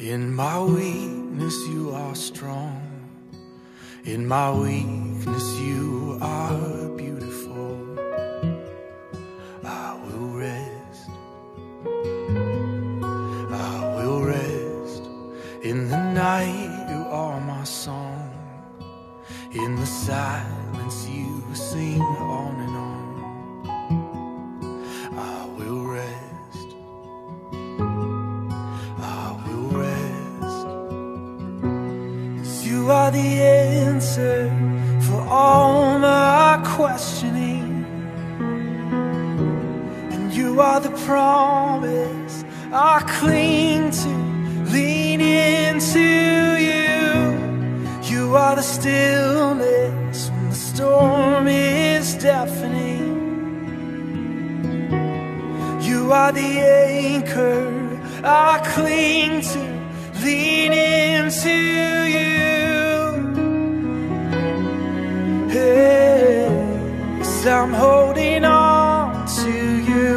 In my weakness you are strong. In my weakness you are beautiful. I will rest. I will rest. In the night you are my song. In the silence you sing on and on. I will rest. I will rest. 'Cause you are the answer for all my questioning, and you are the promise I cling to, lean into you. You are the stillness when the storm is deafening. You are the anchor I cling to, lean into you. Hey, 'cause I'm holding on to you.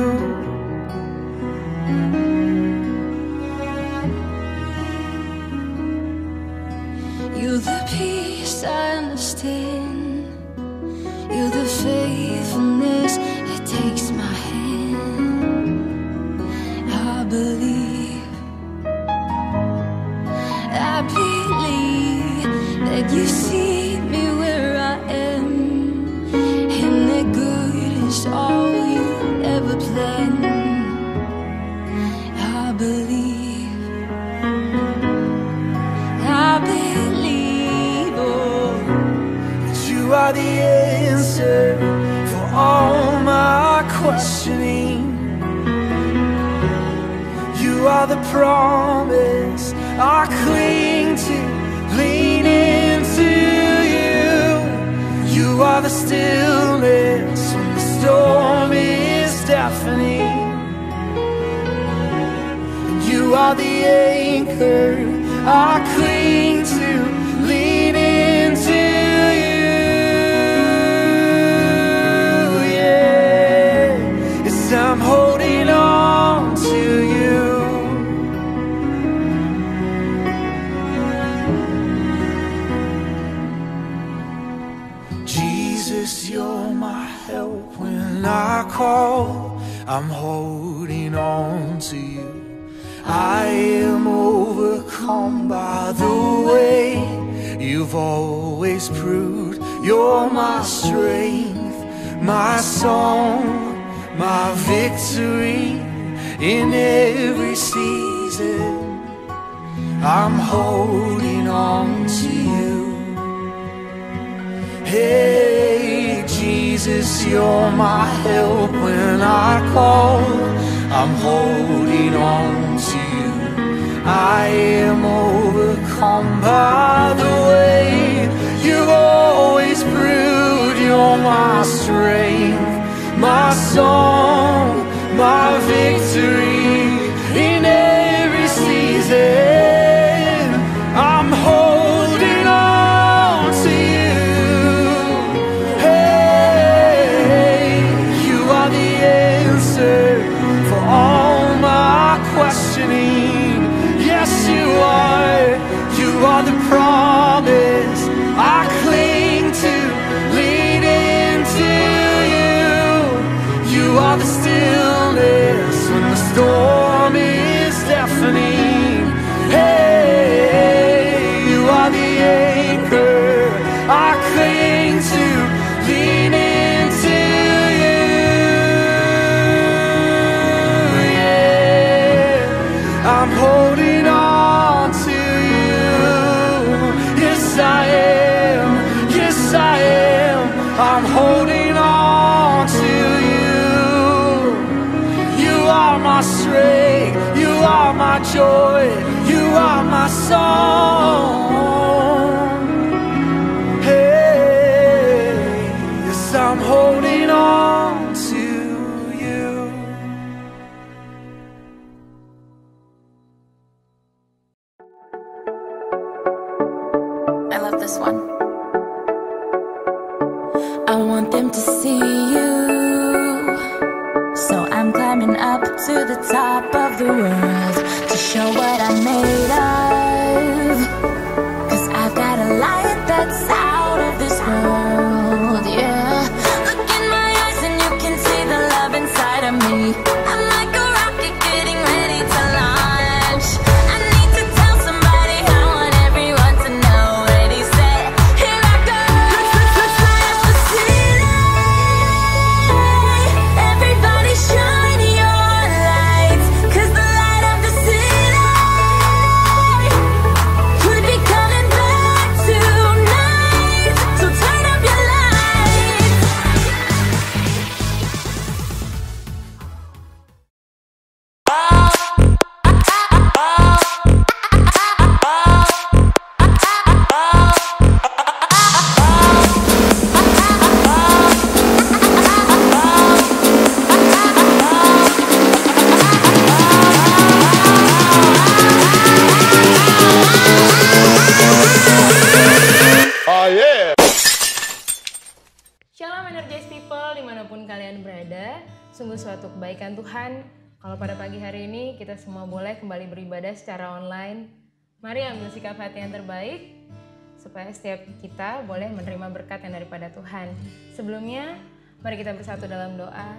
You're the peace I understand. You're the faithfulness that takes my hand. I believe that you see me where I am, and that good is all you ever planned. I believe, oh, that you are the answer for all my questioning. You are the promise I cling to, lean into you. You are the stillness when the storm is deafening. And you are the anchor I cling to, lean into you. Yeah, yes, I'm holding on to you. Jesus, you're my help when I call. I'm holding on to you. I am overcome by the way you've always proved. You're my strength, my song, my victory in every season. I'm holding on to you. Hey, Jesus, you're my help when I call. I'm holding on to you. I am overcome by the way you've always proved. You're my strength, my song, my victory in every season. I'm holding on to you. Hey, you are the answer for all my questioning. Yes, you are. You are the promise I cling to, lean into you. You are the stillness when the storm is deafening. Hey, you are the anchor I cling to, lean into you. Yeah, I'm holding on to you. Yes, I am. Yes, I am. I'm holding on to you. You are my strength. You are my joy. You are my song. Hey, yes, I'm holding on to you. I love this one. I want them to see you, so I'm climbing up to the top of the world to show what I'm made of. Sungguh suatu kebaikan Tuhan kalau pada pagi hari ini kita semua boleh kembali beribadah secara online. Mari ambil sikap hati yang terbaik supaya setiap kita boleh menerima berkat yang daripada Tuhan. Sebelumnya, mari kita bersatu dalam doa.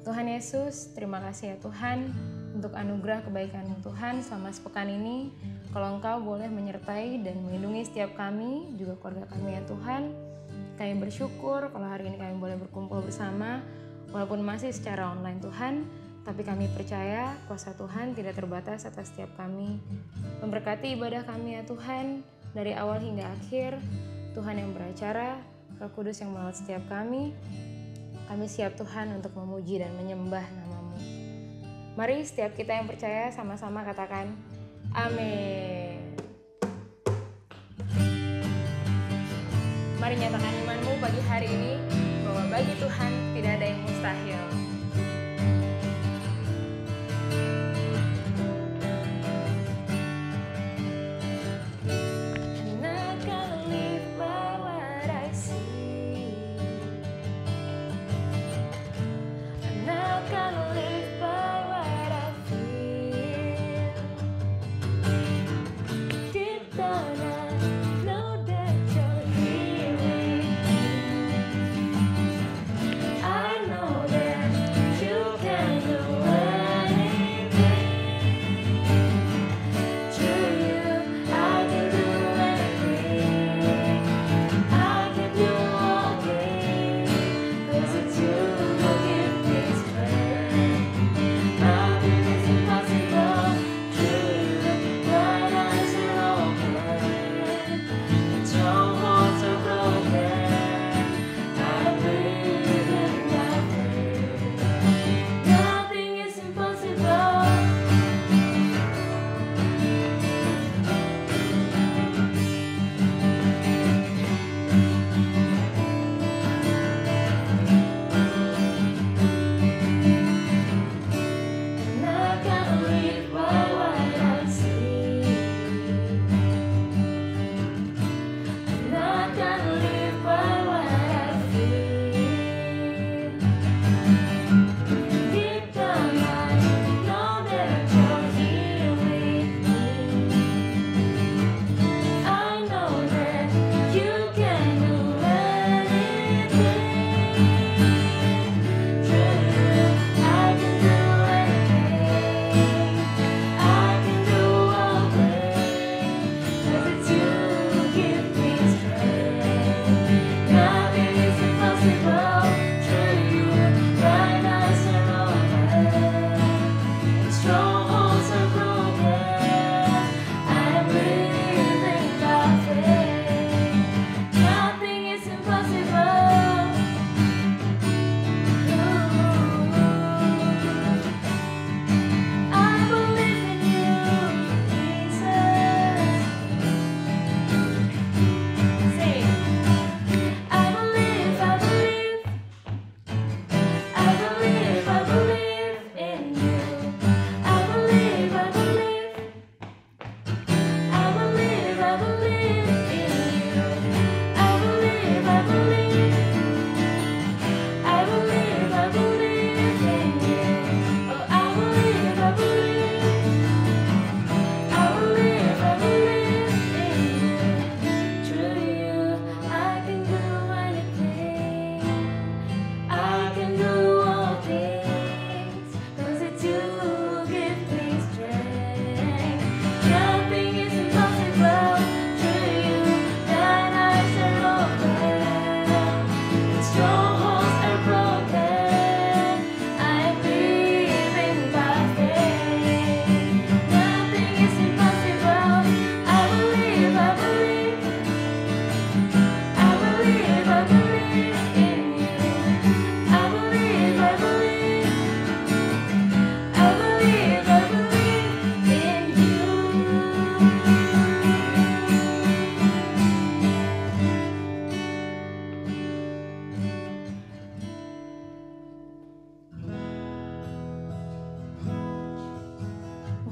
Tuhan Yesus, terima kasih ya Tuhan untuk anugerah kebaikan Tuhan selama sepekan ini. Kalau Engkau boleh menyertai dan melindungi setiap kami, juga keluarga kami ya Tuhan. Kami bersyukur kalau hari ini kami boleh berkumpul bersama, walaupun masih secara online Tuhan, tapi kami percaya kuasa Tuhan tidak terbatas atas setiap kami. Memberkati ibadah kami ya Tuhan, dari awal hingga akhir. Tuhan yang beracara, Roh Kudus yang melawat setiap kami. Kami siap Tuhan untuk memuji dan menyembah nama-Mu. Mari setiap kita yang percaya sama-sama katakan, amin. Mari nyatakan imanmu pagi hari ini bahwa bagi Tuhan tidak ada yang mustahil.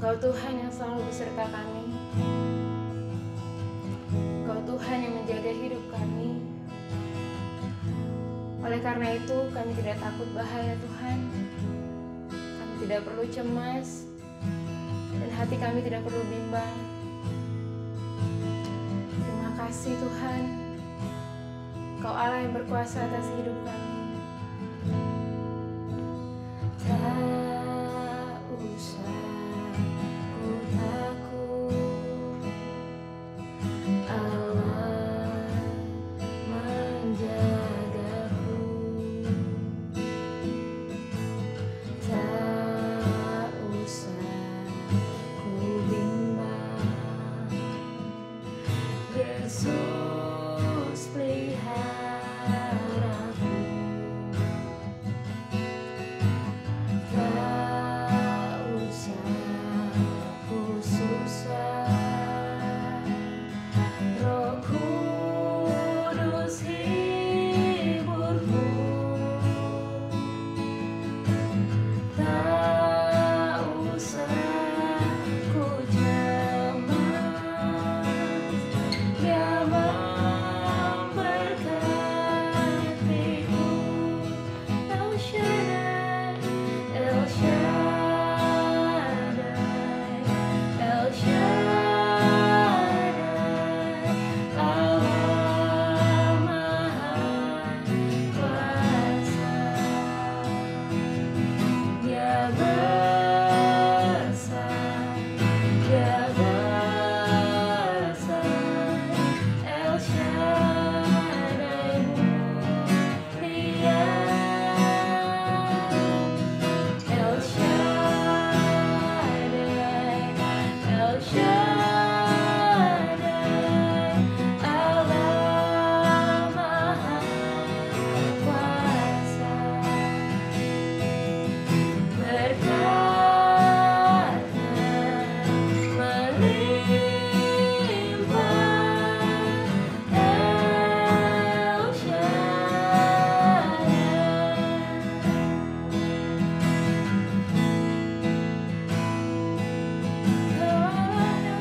Engkau Tuhan yang selalu beserta kami. Engkau Tuhan yang menjaga hidup kami. Oleh karena itu kami tidak takut bahaya Tuhan. tidak perlu cemas, dan hati kami tidak perlu bimbang. Terima kasih Tuhan, Kau Allah yang berkuasa atas hidup kami. Tak usah ku takut, Allah menjagaku. Tak usah ku bimbang, Yesus peliharaku. Tak usah ku susah, Roh Kudus hiburku. Tak usah ku cemas, Dia memberkatiku. El Shaddai, El Shaddai, El Shaddai, Allah Maha Kuasa. Dia besar, Dia besar, El Shaddai mulia, El Shaddai, El Shaddai, Allah Maha Kuasa. Berkat melimpah, El Shaddai. Oh,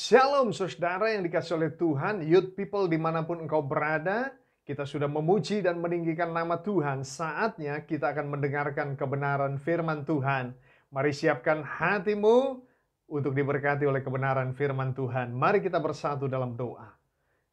Shalom saudara yang dikasih oleh Tuhan, youth people dimanapun engkau berada, kita sudah memuji dan meninggikan nama Tuhan. Saatnya kita akan mendengarkan kebenaran firman Tuhan. Mari siapkan hatimu untuk diberkati oleh kebenaran firman Tuhan. Mari kita bersatu dalam doa.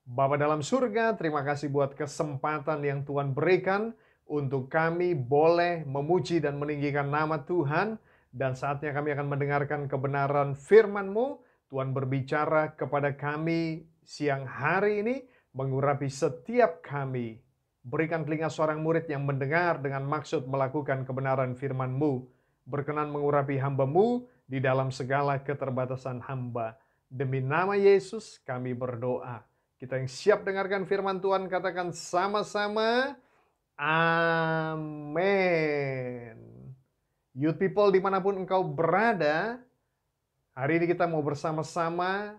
Bapa dalam surga, terima kasih buat kesempatan yang Tuhan berikan untuk kami boleh memuji dan meninggikan nama Tuhan. Dan saatnya kami akan mendengarkan kebenaran firman-Mu. Tuhan berbicara kepada kami siang hari ini, mengurapi setiap kami. Berikan telinga seorang murid yang mendengar dengan maksud melakukan kebenaran firman-Mu. Berkenan mengurapi hamba-Mu di dalam segala keterbatasan hamba. Demi nama Yesus kami berdoa. Kita yang siap dengarkan firman Tuhan katakan sama-sama, amin. Youth people dimanapun engkau berada, hari ini kita mau bersama-sama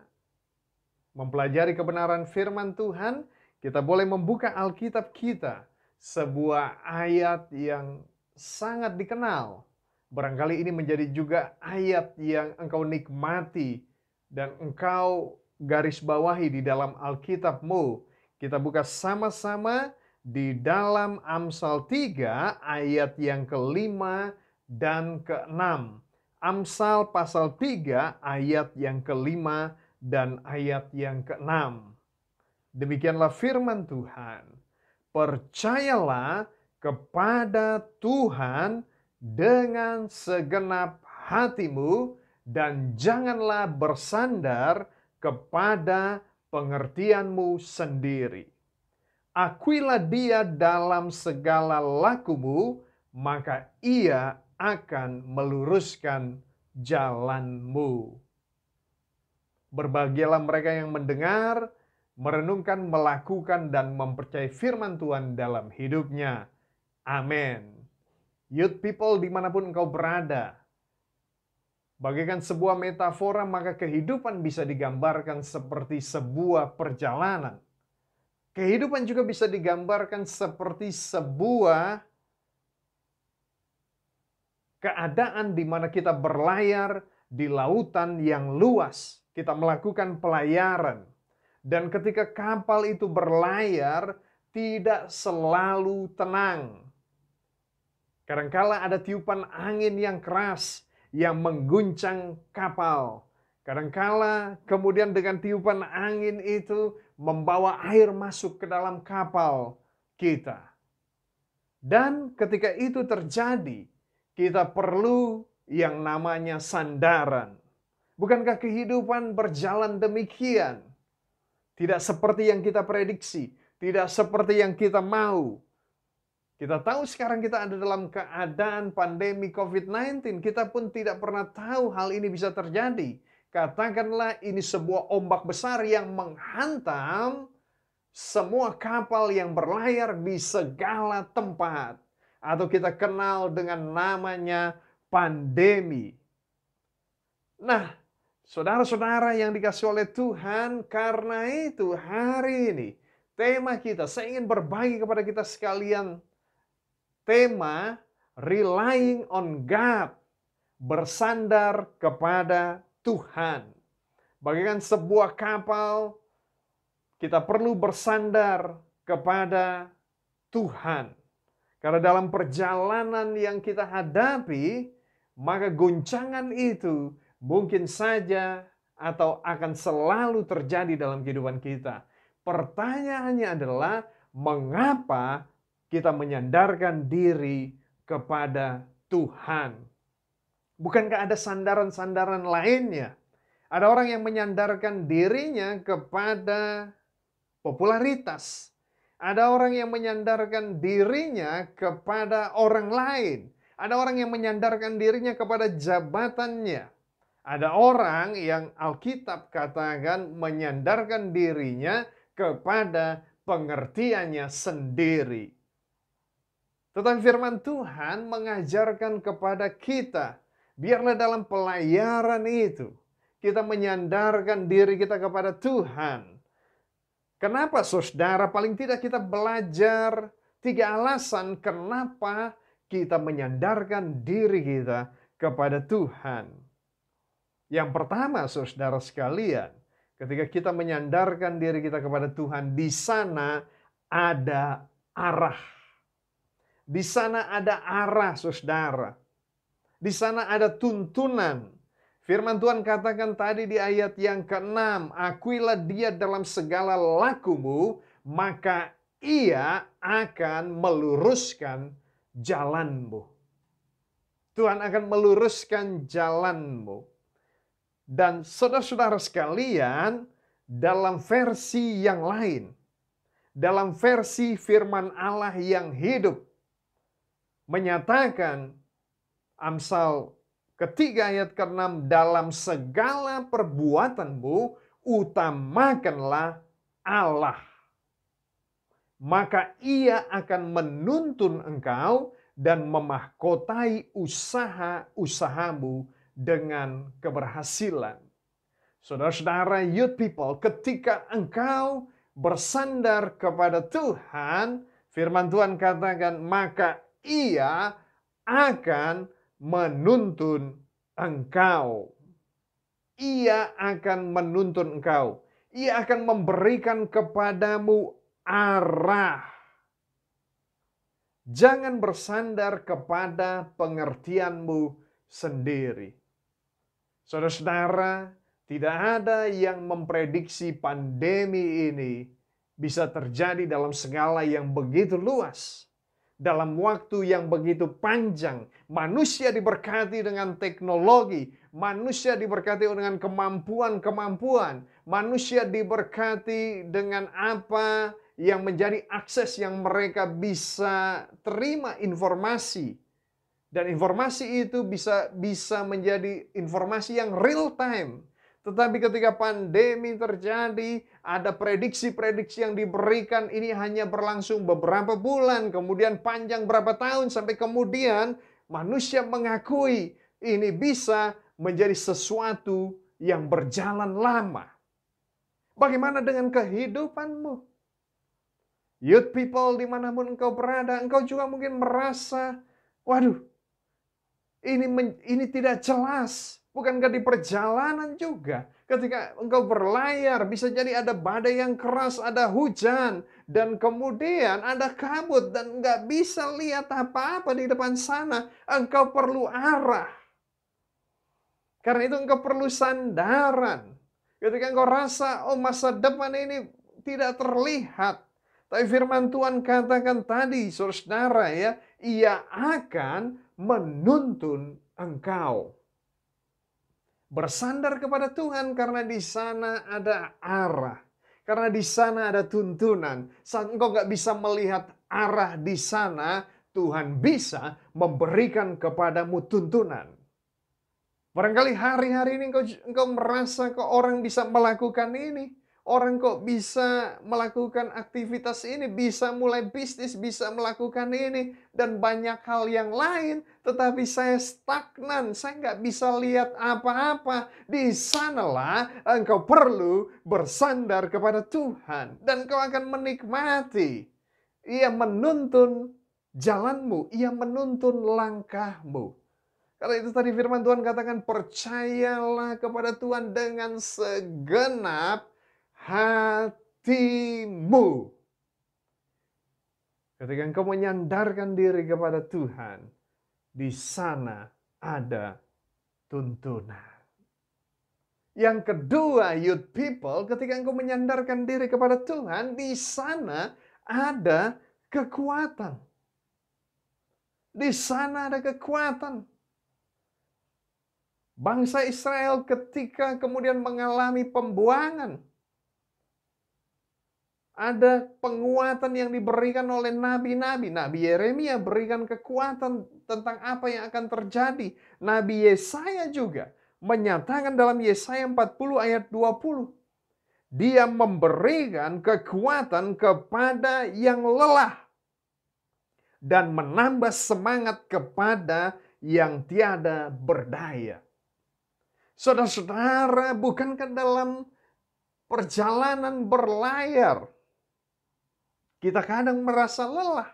mempelajari kebenaran firman Tuhan. Kita boleh membuka Alkitab kita, sebuah ayat yang sangat dikenal. Barangkali ini menjadi juga ayat yang engkau nikmati dan engkau garis bawahi di dalam Alkitabmu. Kita buka sama-sama di dalam Amsal 3 ayat yang ke-5 dan ke-6. Amsal pasal 3 ayat yang ke-5 dan ayat yang ke-6. Demikianlah firman Tuhan. Percayalah kepada Tuhan dengan segenap hatimu dan janganlah bersandar kepada pengertianmu sendiri. Akuilah dia dalam segala lakumu, maka ia akan meluruskan jalanmu. Berbahagialah mereka yang mendengar, merenungkan, melakukan, dan mempercayai firman Tuhan dalam hidupnya. Amin. Youth people dimanapun engkau berada, bagaikan sebuah metafora, maka kehidupan bisa digambarkan seperti sebuah perjalanan. Kehidupan juga bisa digambarkan seperti sebuah keadaan di mana kita berlayar di lautan yang luas. Kita melakukan pelayaran. Dan ketika kapal itu berlayar, tidak selalu tenang. Kadangkala ada tiupan angin yang keras yang mengguncang kapal. Kadangkala kemudian dengan tiupan angin itu membawa air masuk ke dalam kapal kita. Dan ketika itu terjadi, kita perlu yang namanya sandaran. Bukankah kehidupan berjalan demikian? Tidak seperti yang kita prediksi, tidak seperti yang kita mau. Kita tahu sekarang kita ada dalam keadaan pandemi COVID-19. Kita pun tidak pernah tahu hal ini bisa terjadi. Katakanlah ini sebuah ombak besar yang menghantam semua kapal yang berlayar di segala tempat. Atau kita kenal dengan namanya pandemi. Nah, saudara-saudara yang dikasih oleh Tuhan, karena itu hari ini tema kita, saya ingin berbagi kepada kita sekalian tema Relying on God, bersandar kepada Tuhan. Bagaikan sebuah kapal, kita perlu bersandar kepada Tuhan. Karena dalam perjalanan yang kita hadapi, maka goncangan itu mungkin saja atau akan selalu terjadi dalam kehidupan kita. Pertanyaannya adalah, mengapa kita menyandarkan diri kepada Tuhan? Bukankah ada sandaran-sandaran lainnya? Ada orang yang menyandarkan dirinya kepada popularitas. Ada orang yang menyandarkan dirinya kepada orang lain. Ada orang yang menyandarkan dirinya kepada jabatannya. Ada orang yang Alkitab katakan menyandarkan dirinya kepada pengertiannya sendiri. Tetapi firman Tuhan mengajarkan kepada kita, biarlah dalam pelayaran itu kita menyandarkan diri kita kepada Tuhan. Kenapa saudara? Paling tidak kita belajar 3 alasan kenapa kita menyandarkan diri kita kepada Tuhan. Yang pertama saudara sekalian, Ketika kita menyandarkan diri kita kepada Tuhan, di sana ada arah. Di sana ada arah, saudara. Di sana ada tuntunan. Firman Tuhan katakan tadi di ayat yang ke-6, akuilah dia dalam segala lakumu, maka ia akan meluruskan jalanmu. Tuhan akan meluruskan jalanmu. Dan saudara-saudara sekalian, dalam versi yang lain, dalam versi firman Allah yang hidup, menyatakan Amsal ketiga ayat ke-6, dalam segala perbuatanmu utamakanlah Allah. Maka ia akan menuntun engkau dan memahkotai usaha-usahamu dengan keberhasilan. Saudara-saudara, youth people, ketika engkau bersandar kepada Tuhan, firman Tuhan katakan, maka ia akan menuntun engkau. Ia akan menuntun engkau. Ia akan memberikan kepadamu arah. Jangan bersandar kepada pengertianmu sendiri. Saudara-saudara, tidak ada yang memprediksi pandemi ini bisa terjadi dalam skala yang begitu luas. Dalam waktu yang begitu panjang, manusia diberkati dengan teknologi, manusia diberkati dengan kemampuan-kemampuan, manusia diberkati dengan apa yang menjadi akses yang mereka bisa terima informasi. Dan informasi itu bisa menjadi informasi yang real time. Tetapi ketika pandemi terjadi, ada prediksi-prediksi yang diberikan, ini hanya berlangsung beberapa bulan, kemudian panjang berapa tahun, sampai kemudian manusia mengakui ini bisa menjadi sesuatu yang berjalan lama. Bagaimana dengan kehidupanmu? Youth people, dimanapun engkau berada, engkau juga mungkin merasa, waduh, ini tidak jelas. Bukankah di perjalanan juga, ketika engkau berlayar, bisa jadi ada badai yang keras, ada hujan, dan kemudian ada kabut, dan nggak bisa lihat apa-apa di depan sana. Engkau perlu arah. Karena itu engkau perlu sandaran. Ketika engkau rasa, oh masa depan ini tidak terlihat. Tapi firman Tuhan katakan tadi, saudara ya, ia akan menuntun engkau. Bersandar kepada Tuhan karena di sana ada arah. Karena di sana ada tuntunan. Saat engkau gak bisa melihat arah di sana, Tuhan bisa memberikan kepadamu tuntunan. Barangkali hari-hari ini engkau merasa kok orang bisa melakukan ini. Orang kok bisa melakukan aktivitas ini, bisa mulai bisnis, bisa melakukan ini, dan banyak hal yang lain. Tetapi saya stagnan, saya nggak bisa lihat apa-apa. Di sanalah engkau perlu bersandar kepada Tuhan. Dan kau akan menikmati. Ia menuntun jalanmu, ia menuntun langkahmu. Karena itu tadi firman Tuhan katakan, percayalah kepada Tuhan dengan segenap hatimu. Ketika engkau menyandarkan diri kepada Tuhan, di sana ada tuntunan. Yang kedua, youth people, ketika engkau menyandarkan diri kepada Tuhan, di sana ada kekuatan. Di sana ada kekuatan. Bangsa Israel ketika kemudian mengalami pembuangan, ada penguatan yang diberikan oleh nabi-nabi. Nabi Yeremia berikan kekuatan tentang apa yang akan terjadi. Nabi Yesaya juga menyatakan dalam Yesaya 40 ayat 20. Dia memberikan kekuatan kepada yang lelah dan menambah semangat kepada yang tiada berdaya. Saudara-saudara, bukankah dalam perjalanan berlayar kita kadang merasa lelah?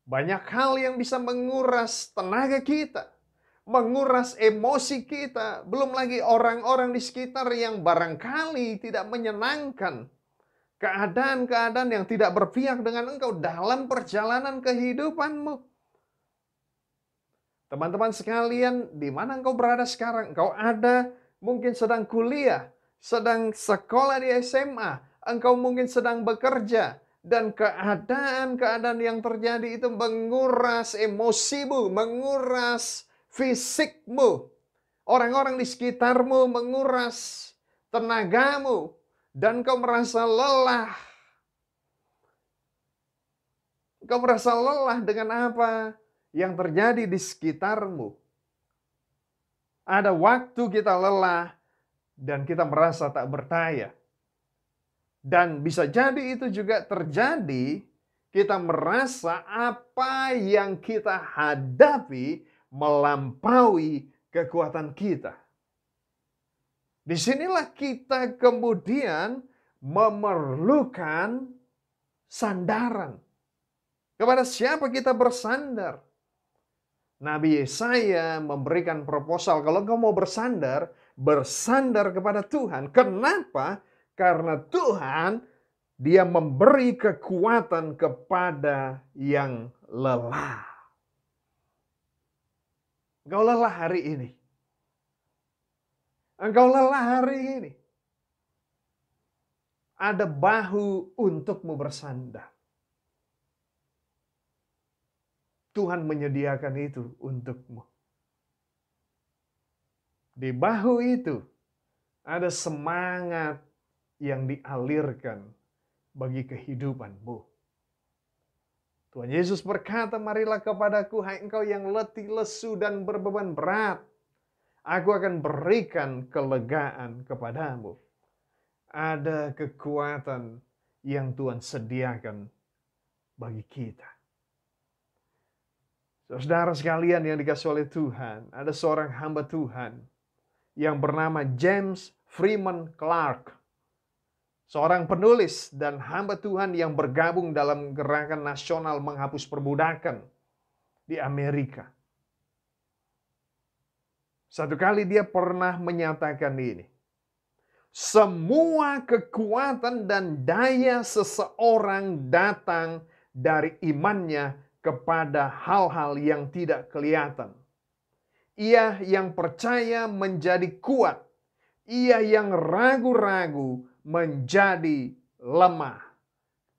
Banyak hal yang bisa menguras tenaga kita, menguras emosi kita. Belum lagi orang-orang di sekitar yang barangkali tidak menyenangkan. Keadaan-keadaan yang tidak berpihak dengan engkau dalam perjalanan kehidupanmu. Teman-teman sekalian, di mana engkau berada sekarang? Engkau ada mungkin sedang kuliah, sedang sekolah di SMA, engkau mungkin sedang bekerja, dan keadaan-keadaan yang terjadi itu menguras emosimu, menguras fisikmu. Orang-orang di sekitarmu menguras tenagamu, dan kau merasa lelah. Kau merasa lelah dengan apa yang terjadi di sekitarmu. Ada waktu kita lelah dan kita merasa tak berdaya. Dan bisa jadi itu juga terjadi, kita merasa apa yang kita hadapi melampaui kekuatan kita. Disinilah kita kemudian memerlukan sandaran. Kepada siapa kita bersandar? Nabi Yesaya memberikan proposal, kalau engkau mau bersandar, bersandar kepada Tuhan. Kenapa? Karena Tuhan, Dia memberi kekuatan kepada yang lelah. Engkau lelah hari ini. Engkau lelah hari ini. Ada bahu untukmu bersandar. Tuhan menyediakan itu untukmu. Di bahu itu ada semangat yang dialirkan bagi kehidupanmu. Tuhan Yesus berkata, marilah kepadaku hai engkau yang letih, lesu, dan berbeban berat. Aku akan berikan kelegaan kepadamu. Ada kekuatan yang Tuhan sediakan bagi kita. Saudara sekalian yang dikasihi oleh Tuhan, ada seorang hamba Tuhan yang bernama James Freeman Clarke. Seorang penulis dan hamba Tuhan yang bergabung dalam gerakan nasional menghapus perbudakan di Amerika. Satu kali dia pernah menyatakan ini. Semua kekuatan dan daya seseorang datang dari imannya kepada hal-hal yang tidak kelihatan. Ia yang percaya menjadi kuat. Ia yang ragu-ragu menjadi lemah.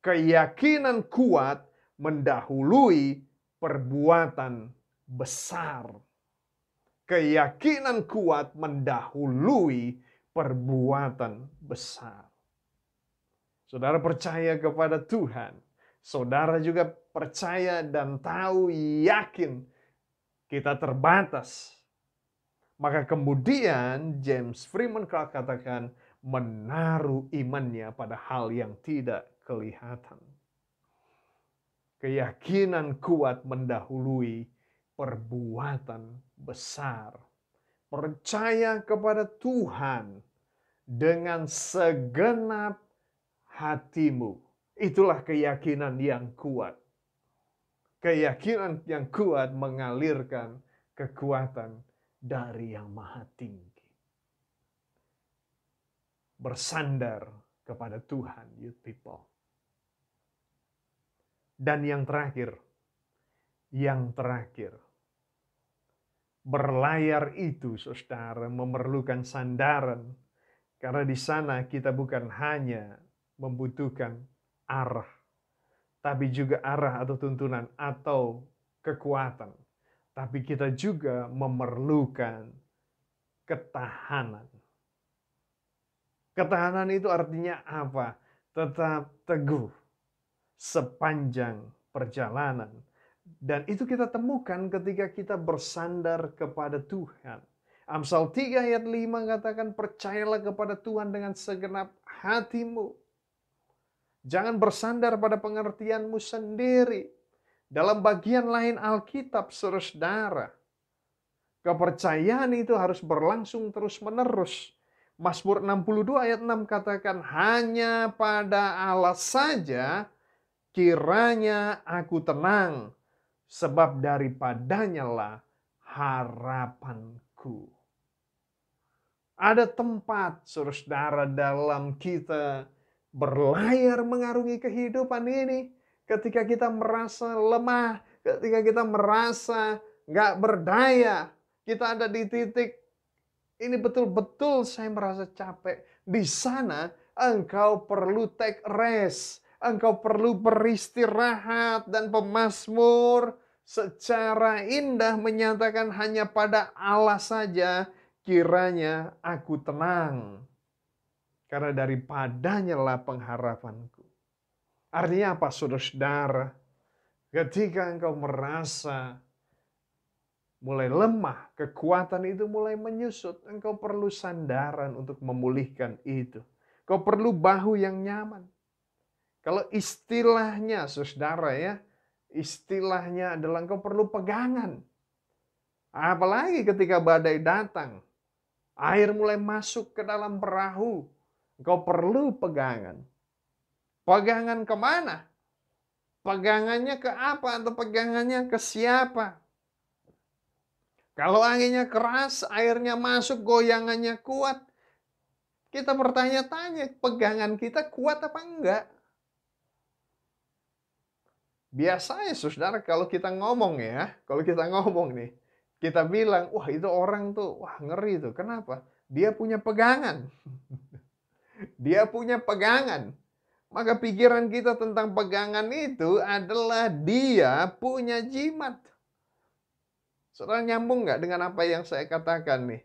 Keyakinan kuat mendahului perbuatan besar. Keyakinan kuat mendahului perbuatan besar. Saudara percaya kepada Tuhan. Saudara juga percaya dan tahu, yakin kita terbatas. Maka kemudian James Freeman Clarke katakan menaruh imannya pada hal yang tidak kelihatan. Keyakinan kuat mendahului perbuatan besar. Percaya kepada Tuhan dengan segenap hatimu. Itulah keyakinan yang kuat. Keyakinan yang kuat mengalirkan kekuatan dari yang maha tinggi. Bersandar kepada Tuhan, youth people. Dan yang terakhir, berlayar itu, saudara, memerlukan sandaran. Karena di sana kita bukan hanya membutuhkan arah, tapi juga arah atau tuntunan atau kekuatan. Tapi kita juga memerlukan ketahanan. Ketahanan itu artinya apa? Tetap teguh sepanjang perjalanan. Dan itu kita temukan ketika kita bersandar kepada Tuhan. Amsal 3 ayat 5 katakan, percayalah kepada Tuhan dengan segenap hatimu. Jangan bersandar pada pengertianmu sendiri. Dalam bagian lain Alkitab, saudara, kepercayaan itu harus berlangsung terus-menerus. Mazmur 62 ayat 6 katakan, hanya pada Allah saja kiranya aku tenang, sebab daripadanya lah harapanku. Ada tempat, saudara, dalam kita berlayar mengarungi kehidupan ini. Ketika kita merasa lemah, ketika kita merasa nggak berdaya, kita ada di titik, ini betul-betul saya merasa capek. Di sana engkau perlu take rest. Engkau perlu beristirahat, dan pemazmur secara indah menyatakan hanya pada Allah saja kiranya aku tenang. Karena daripadanya lah pengharapanku. Artinya apa, saudara-saudara? Ketika engkau merasa mulai lemah, kekuatan itu mulai menyusut, engkau perlu sandaran untuk memulihkan itu. Kau perlu bahu yang nyaman. Kalau istilahnya, saudara ya, istilahnya adalah engkau perlu pegangan. Apalagi ketika badai datang, air mulai masuk ke dalam perahu, engkau perlu pegangan. Pegangan kemana? Pegangannya ke apa atau pegangannya ke siapa? Kalau anginnya keras, airnya masuk, goyangannya kuat, kita bertanya-tanya, pegangan kita kuat apa enggak? Biasanya, saudara, kalau kita ngomong ya, kalau kita ngomong nih, kita bilang, wah itu orang tuh, wah ngeri tuh. Kenapa? Dia punya pegangan. Dia punya pegangan. Maka pikiran kita tentang pegangan itu adalah dia punya jimat. Saudara, nyambung nggak dengan apa yang saya katakan nih?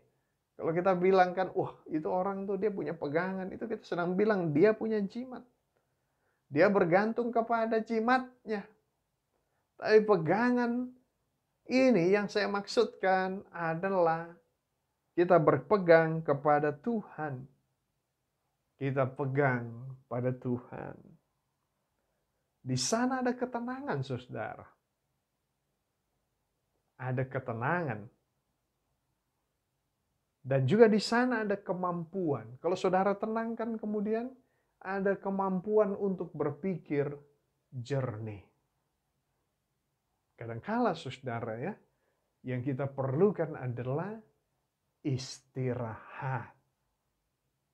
Kalau kita bilang kan, wah itu orang tuh dia punya pegangan, itu kita sedang bilang dia punya jimat. Dia bergantung kepada jimatnya. Tapi pegangan ini yang saya maksudkan adalah kita berpegang kepada Tuhan. Kita pegang pada Tuhan. Di sana ada ketenangan, saudara. Ada ketenangan. Dan juga di sana ada kemampuan. Kalau saudara tenang kan kemudian ada kemampuan untuk berpikir jernih. Kadangkala, saudara ya, yang kita perlukan adalah istirahat.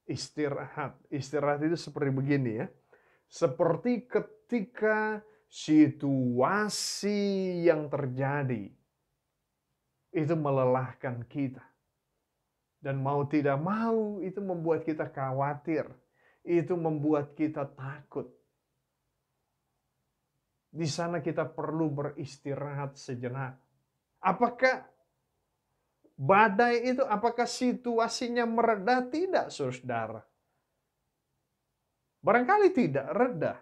Istirahat. Istirahat itu seperti begini ya. Seperti ketika situasi yang terjadi itu melelahkan kita. Dan mau tidak mau itu membuat kita khawatir. Itu membuat kita takut. Di sana kita perlu beristirahat sejenak. Apakah badai itu, apakah situasinya mereda? Tidak, saudara. Barangkali tidak reda.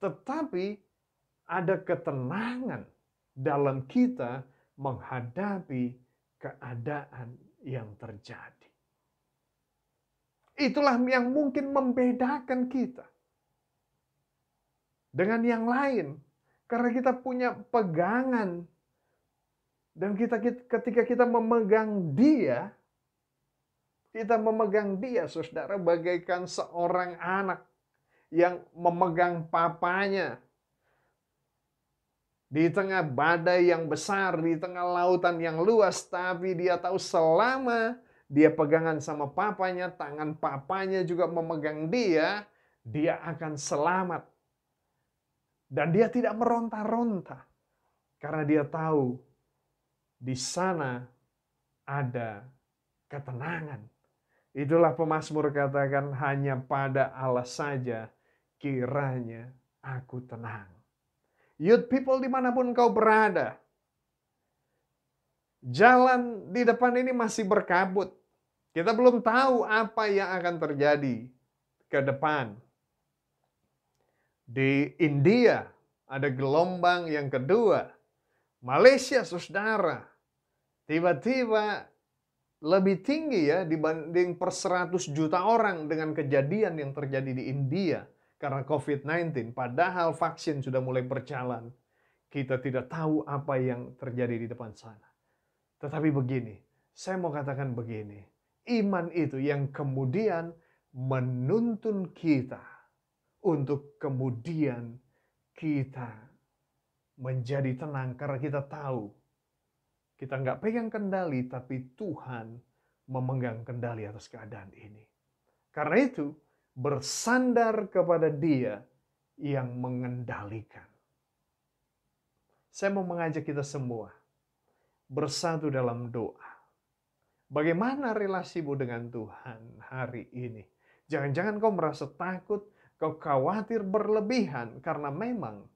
Tetapi ada ketenangan dalam kita menghadapi keadaan yang terjadi. Itulah yang mungkin membedakan kita dengan yang lain. Karena kita punya pegangan. Dan ketika kita memegang dia, saudara, bagaikan seorang anak yang memegang papanya. Di tengah badai yang besar, di tengah lautan yang luas, tapi dia tahu selama dia pegangan sama papanya, tangan papanya juga memegang dia, dia akan selamat. Dan dia tidak meronta-ronta. Karena dia tahu di sana ada ketenangan. Itulah pemazmur katakan, hanya pada Allah saja kiranya aku tenang. Youth people dimanapun kau berada, jalan di depan ini masih berkabut. Kita belum tahu apa yang akan terjadi ke depan. Di India ada gelombang yang kedua. Malaysia, saudara, tiba-tiba lebih tinggi ya dibanding per 100 juta orang dengan kejadian yang terjadi di India karena COVID-19. Padahal vaksin sudah mulai berjalan. Kita tidak tahu apa yang terjadi di depan sana. Tetapi begini, saya mau katakan begini. Iman itu yang kemudian menuntun kita untuk kemudian kita menjadi tenang karena kita tahu Kita nggak pegang kendali, tapi Tuhan memegang kendali atas keadaan ini. Karena itu, bersandar kepada Dia yang mengendalikan. Saya mau mengajak kita semua bersatu dalam doa. Bagaimana relasimu dengan Tuhan hari ini? Jangan-jangan kau merasa takut, kau khawatir berlebihan karena memang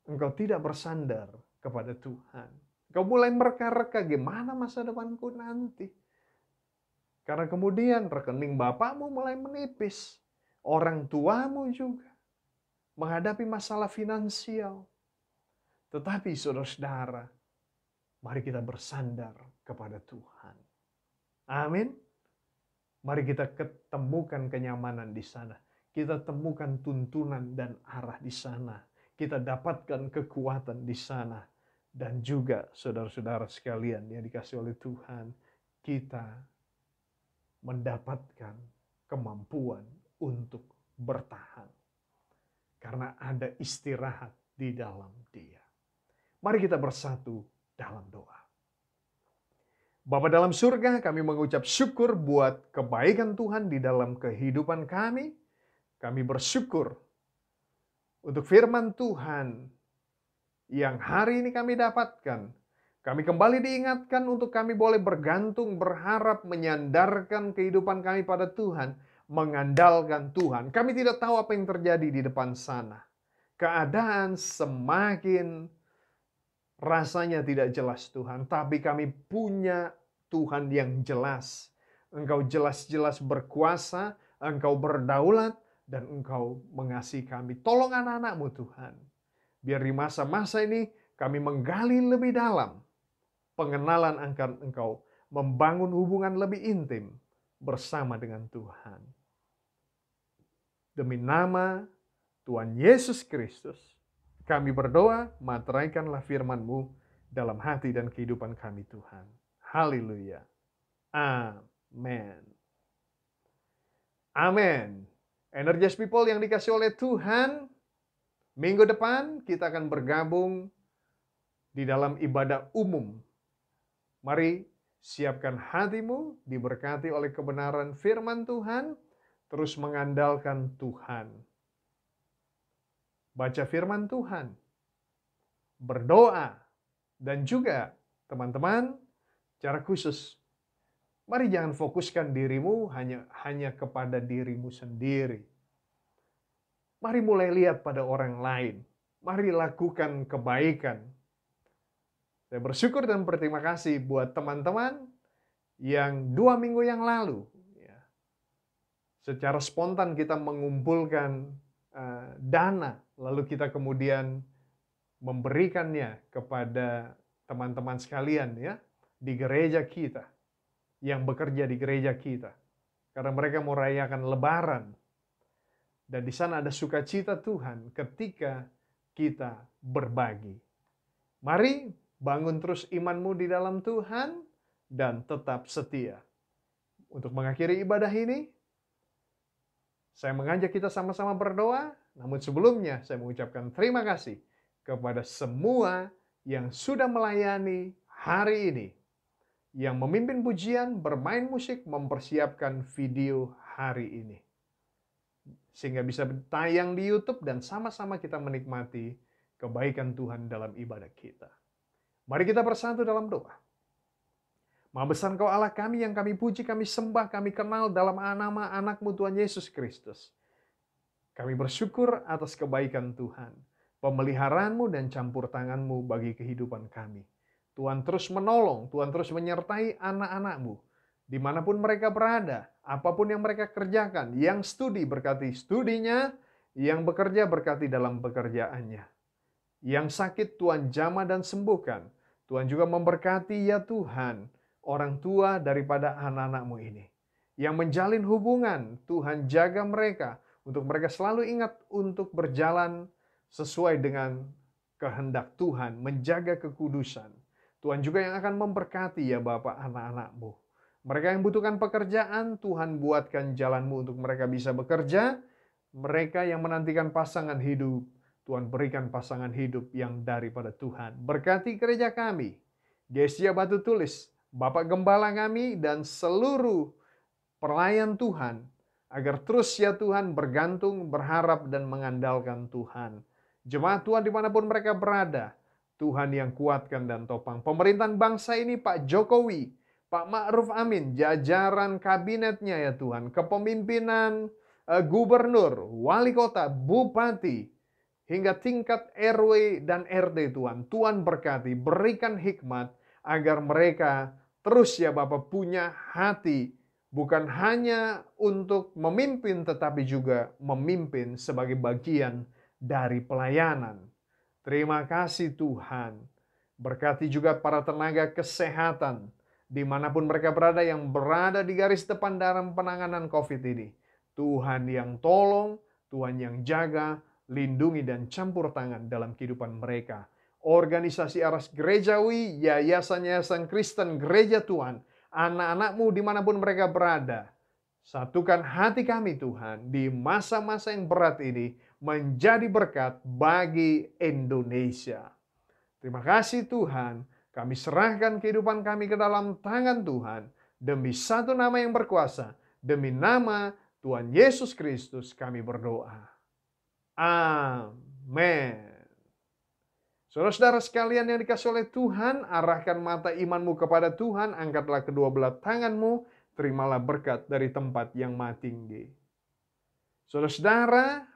engkau tidak bersandar kepada Tuhan. Kau mulai mereka-reka, gimana masa depanku nanti? Karena kemudian rekening bapakmu mulai menipis. Orang tuamu juga menghadapi masalah finansial. Tetapi saudara-saudara, mari kita bersandar kepada Tuhan. Amin. Mari kita ketemukan kenyamanan di sana. Kita temukan tuntunan dan arah di sana. Kita dapatkan kekuatan di sana. Dan juga saudara-saudara sekalian yang dikasih oleh Tuhan, kita mendapatkan kemampuan untuk bertahan. Karena ada istirahat di dalam Dia. Mari kita bersatu dalam doa. Bapa dalam surga, kami mengucap syukur buat kebaikan Tuhan di dalam kehidupan kami. Kami bersyukur untuk firman Tuhan yang hari ini kami dapatkan. Kami kembali diingatkan untuk kami boleh bergantung, berharap, menyandarkan kehidupan kami pada Tuhan, mengandalkan Tuhan. Kami tidak tahu apa yang terjadi di depan sana. Keadaan semakin rasanya tidak jelas Tuhan, tapi kami punya Tuhan yang jelas. Engkau jelas-jelas berkuasa, Engkau berdaulat, dan Engkau mengasihi kami. Tolong anak-anak-Mu Tuhan. Biar di masa-masa ini kami menggali lebih dalam pengenalan akan Engkau, membangun hubungan lebih intim bersama dengan Tuhan. Demi nama Tuhan Yesus Kristus, kami berdoa, materaikanlah firman-Mu dalam hati dan kehidupan kami Tuhan. Haleluya. Amin. Amin. Energies people yang dikasih oleh Tuhan, minggu depan kita akan bergabung di dalam ibadah umum. Mari siapkan hatimu, diberkati oleh kebenaran firman Tuhan, terus mengandalkan Tuhan. Baca firman Tuhan, berdoa, dan juga teman-teman, cara khusus, mari jangan fokuskan dirimu hanya kepada dirimu sendiri. Mari mulai lihat pada orang lain. Mari lakukan kebaikan. Saya bersyukur dan berterima kasih buat teman-teman yang 2 minggu yang lalu, secara spontan kita mengumpulkan dana, lalu kita kemudian memberikannya kepada teman-teman sekalian di gereja kita, yang bekerja di gereja kita. Karena mereka mau rayakan Lebaran. Dan di sana ada sukacita Tuhan ketika kita berbagi. Mari bangun terus imanmu di dalam Tuhan dan tetap setia. Untuk mengakhiri ibadah ini, saya mengajak kita sama-sama berdoa. Namun sebelumnya saya mengucapkan terima kasih kepada semua yang sudah melayani hari ini. Yang memimpin pujian, bermain musik, mempersiapkan video hari ini. Sehingga bisa tayang di YouTube dan sama-sama kita menikmati kebaikan Tuhan dalam ibadah kita. Mari kita bersatu dalam doa. Maha besar Engkau Allah kami yang kami puji, kami sembah, kami kenal dalam nama anak-Mu Tuhan Yesus Kristus. Kami bersyukur atas kebaikan Tuhan, pemeliharaanmu dan campur tangan-Mu bagi kehidupan kami. Tuhan terus menolong, Tuhan terus menyertai anak-anak-Mu. Dimanapun mereka berada, apapun yang mereka kerjakan, yang studi berkati studinya, yang bekerja berkati dalam pekerjaannya. Yang sakit Tuhan jamah dan sembuhkan. Tuhan juga memberkati ya Tuhan, orang tua daripada anak-anak-Mu ini. Yang menjalin hubungan, Tuhan jaga mereka, untuk mereka selalu ingat untuk berjalan sesuai dengan kehendak Tuhan, menjaga kekudusan. Tuhan juga yang akan memberkati ya Bapak anak-anak-Mu. Mereka yang butuhkan pekerjaan, Tuhan buatkan jalan-Mu untuk mereka bisa bekerja. Mereka yang menantikan pasangan hidup, Tuhan berikan pasangan hidup yang daripada Tuhan. Berkati gereja kami, Gesia Batu Tulis, Bapak Gembala kami dan seluruh pelayan Tuhan, agar terus ya Tuhan bergantung, berharap, dan mengandalkan Tuhan. Jemaat Tuhan dimanapun mereka berada, Tuhan yang kuatkan dan topang. Pemerintahan bangsa ini Pak Jokowi, Pak Ma'ruf Amin, jajaran kabinetnya ya Tuhan, kepemimpinan gubernur, wali kota, bupati, hingga tingkat RW dan RT Tuhan. Tuhan berkati, berikan hikmat agar mereka terus ya Bapak punya hati, bukan hanya untuk memimpin tetapi juga memimpin sebagai bagian dari pelayanan. Terima kasih Tuhan. Berkati juga para tenaga kesehatan dimanapun mereka berada yang berada di garis depan dalam penanganan COVID ini. Tuhan yang tolong, Tuhan yang jaga, lindungi dan campur tangan dalam kehidupan mereka. Organisasi Aras Gerejawi, yayasan-yayasan Kristen Gereja Tuhan, anak-anakmu dimanapun mereka berada. Satukan hati kami Tuhan di masa-masa yang berat ini menjadi berkat bagi Indonesia. Terima kasih Tuhan, kami serahkan kehidupan kami ke dalam tangan Tuhan. Demi satu nama yang berkuasa, demi nama Tuhan Yesus Kristus kami berdoa. Amin. Saudara-saudara sekalian yang dikasihi oleh Tuhan, arahkan mata imanmu kepada Tuhan, angkatlah kedua belah tanganmu, terimalah berkat dari tempat yang maha tinggi. Saudara-saudara,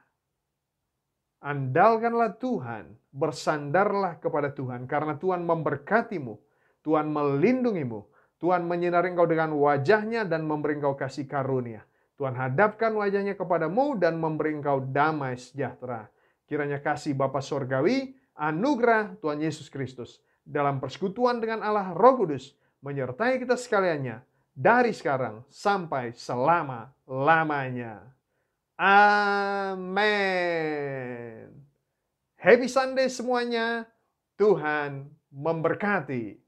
andalkanlah Tuhan, bersandarlah kepada Tuhan, karena Tuhan memberkatimu, Tuhan melindungimu, Tuhan menyinari engkau dengan wajahnya dan memberi engkau kasih karunia. Tuhan hadapkan wajahnya kepadamu dan memberi engkau damai sejahtera. Kiranya kasih Bapa Sorgawi, anugerah Tuhan Yesus Kristus dalam persekutuan dengan Allah Roh Kudus menyertai kita sekaliannya dari sekarang sampai selama-lamanya. Amin. Happy Sunday semuanya. Tuhan memberkati.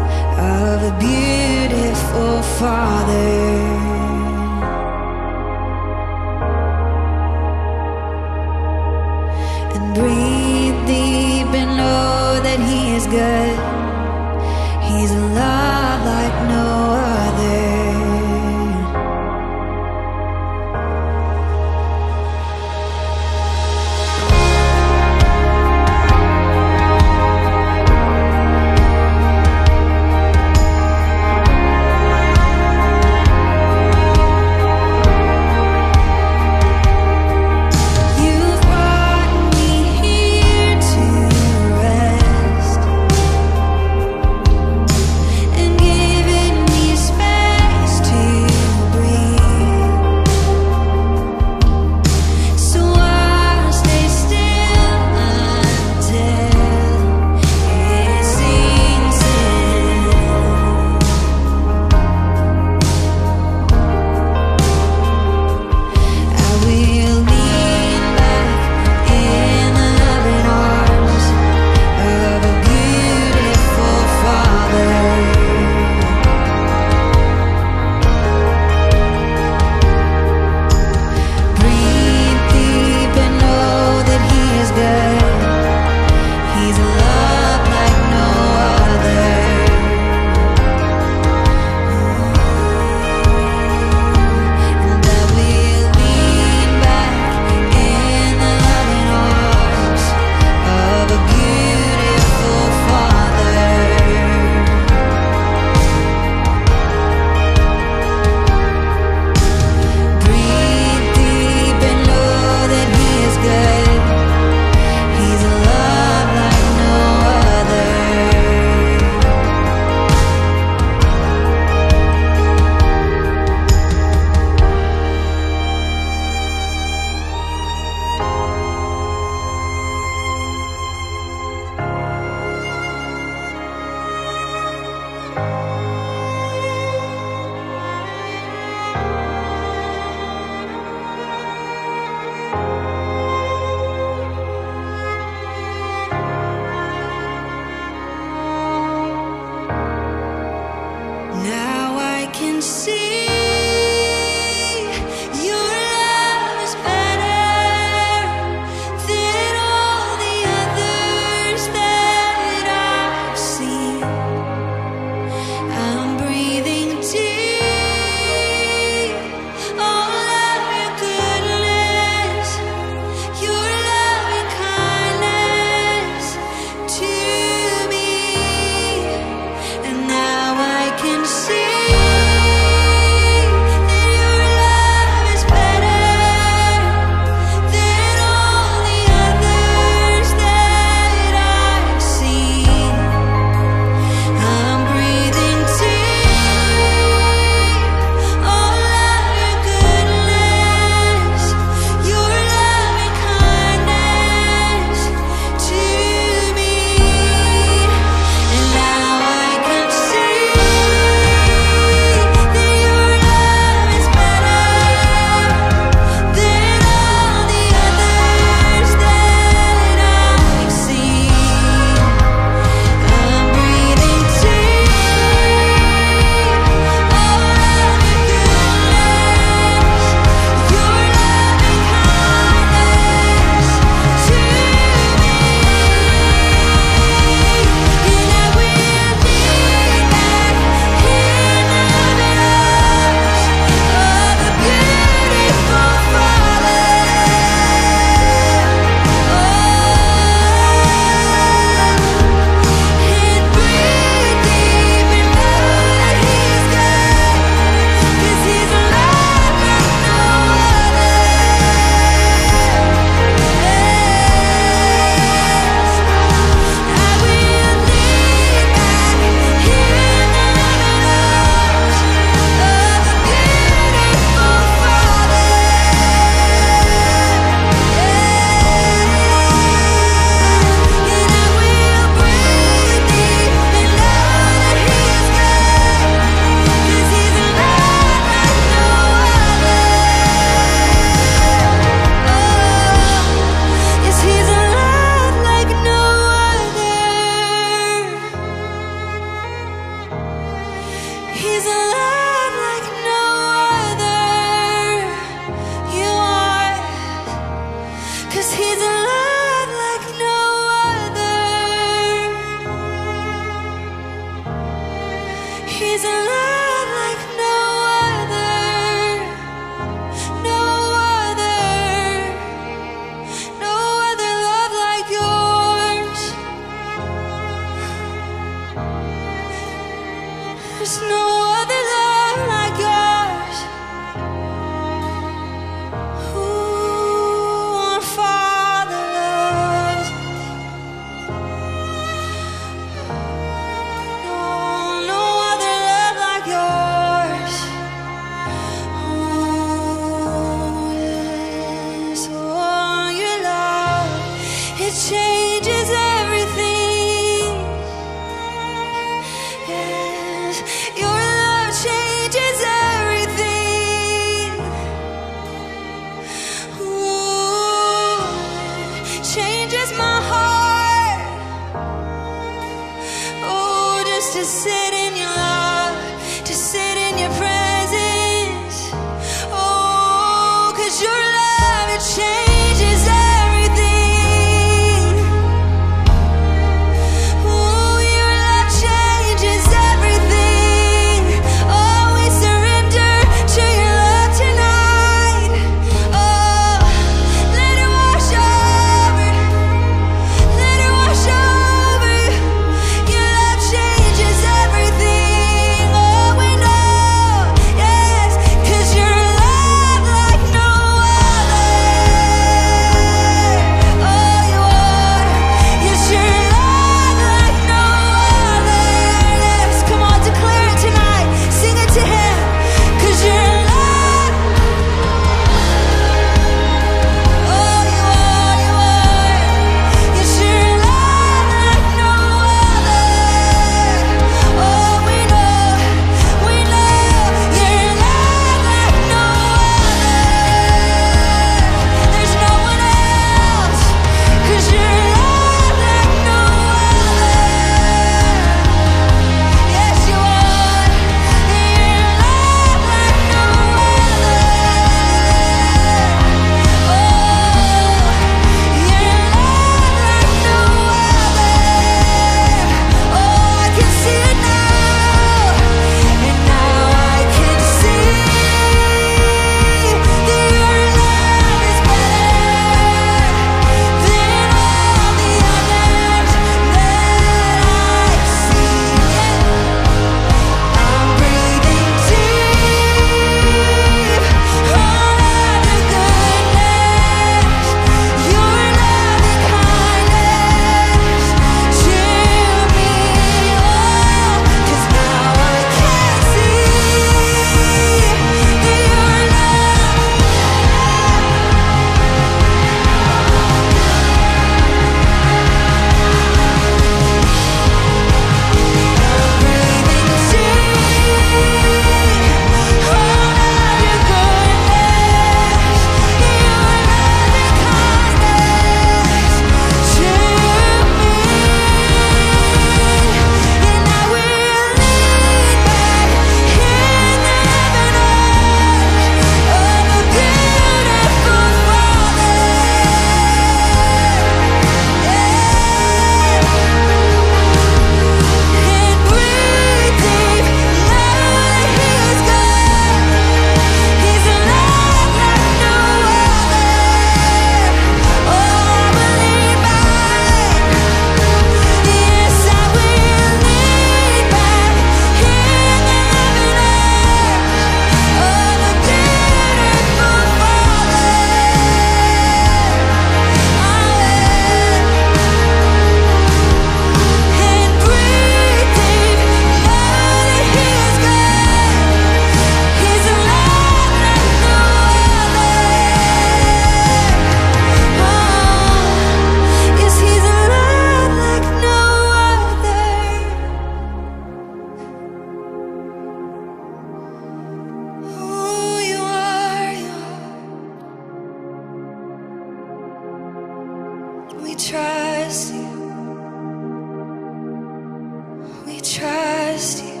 We trust you.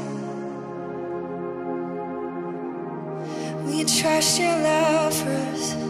We trust your love for us.